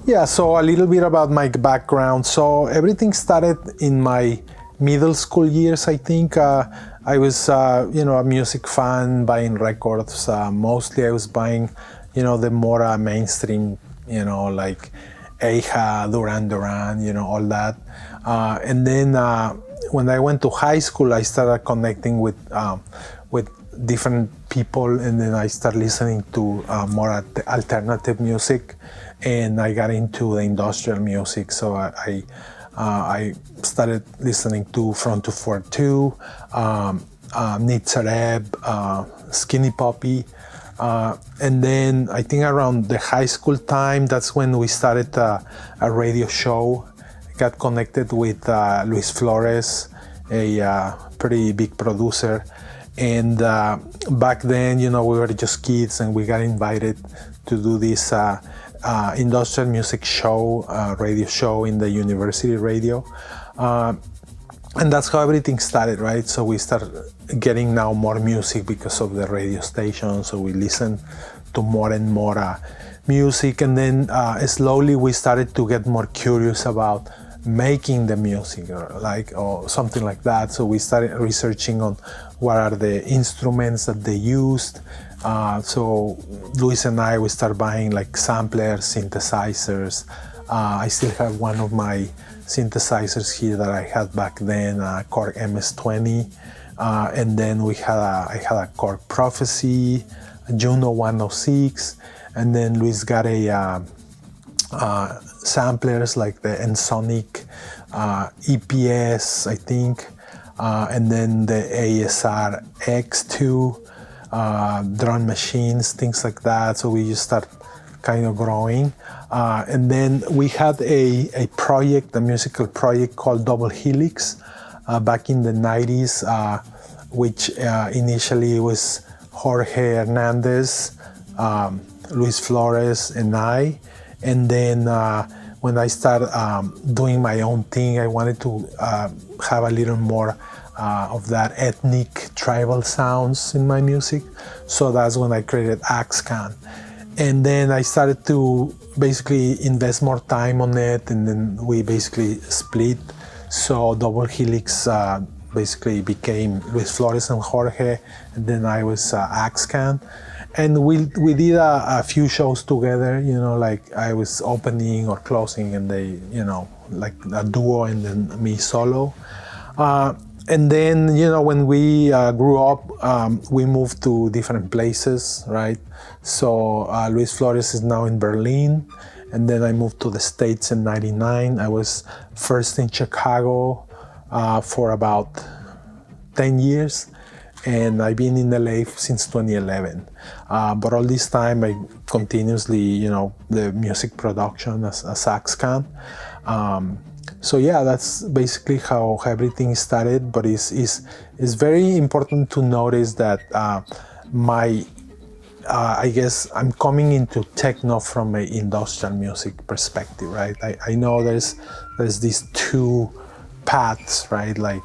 Yeah, so a little bit about my background. So everything started in my middle school years, I think. I was, a music fan, buying records. Mostly I was buying, the more mainstream, like Aja, Duran Duran, all that. And then when I went to high school, I started connecting with different people, and then I started listening to more alternative music, and I got into the industrial music. So I started listening to Front to 42, Nitzareb, Skinny Puppy, and then I think around the high school time, that's when we started a radio show. Got connected with Luis Flores, a pretty big producer. And back then, we were just kids, and we got invited to do this industrial music show, radio show in the university radio. And that's how everything started, right? So we started getting now more music because of the radio station. So we listened to more and more music. And then slowly we started to get more curious about making the music or something like that. So we started researching on what are the instruments that they used. So Luis and I, we started buying like samplers, synthesizers. I still have one of my synthesizers here that I had back then, Korg MS-20. And then I had a Korg Prophecy, a Juno 106. And then Luis got a samplers like the Ensoniq EPS, I think, and then the ASR X2, drum machines, things like that. So we just start kind of growing. And then we had a project, a musical project called Double Helix back in the 90s, which initially was Jorge Hernandez, Luis Flores, and I. And then when I started doing my own thing, I wanted to have a little more of that ethnic tribal sounds in my music. So that's when I created Axkan. And then I started to basically invest more time on it, and then we basically split. So Double Helix basically became Luis Flores and Jorge, and then I was Axkan. And we did a few shows together, like I was opening or closing, and they, like a duo, and then me solo. And then, when we grew up, we moved to different places, right? So Luis Flores is now in Berlin, and then I moved to the States in '99. I was first in Chicago for about 10 years. And I've been in LA since 2011. But all this time, I continuously, the music production as Axkan. So yeah, that's basically how everything started. But it's very important to notice that I guess I'm coming into techno from an industrial music perspective, right? I know there's these two paths, right? Like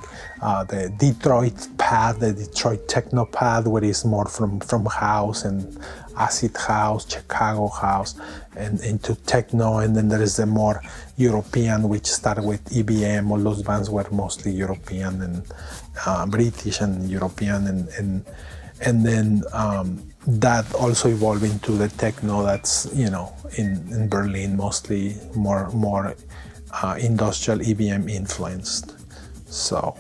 the Detroit path, the Detroit techno path, where it's more from house and acid house, Chicago house, and into techno. And then there is the more European, which started with EBM. All those bands were mostly European and British and European, and then that also evolved into the techno that's in Berlin, mostly more industrial EBM influenced. So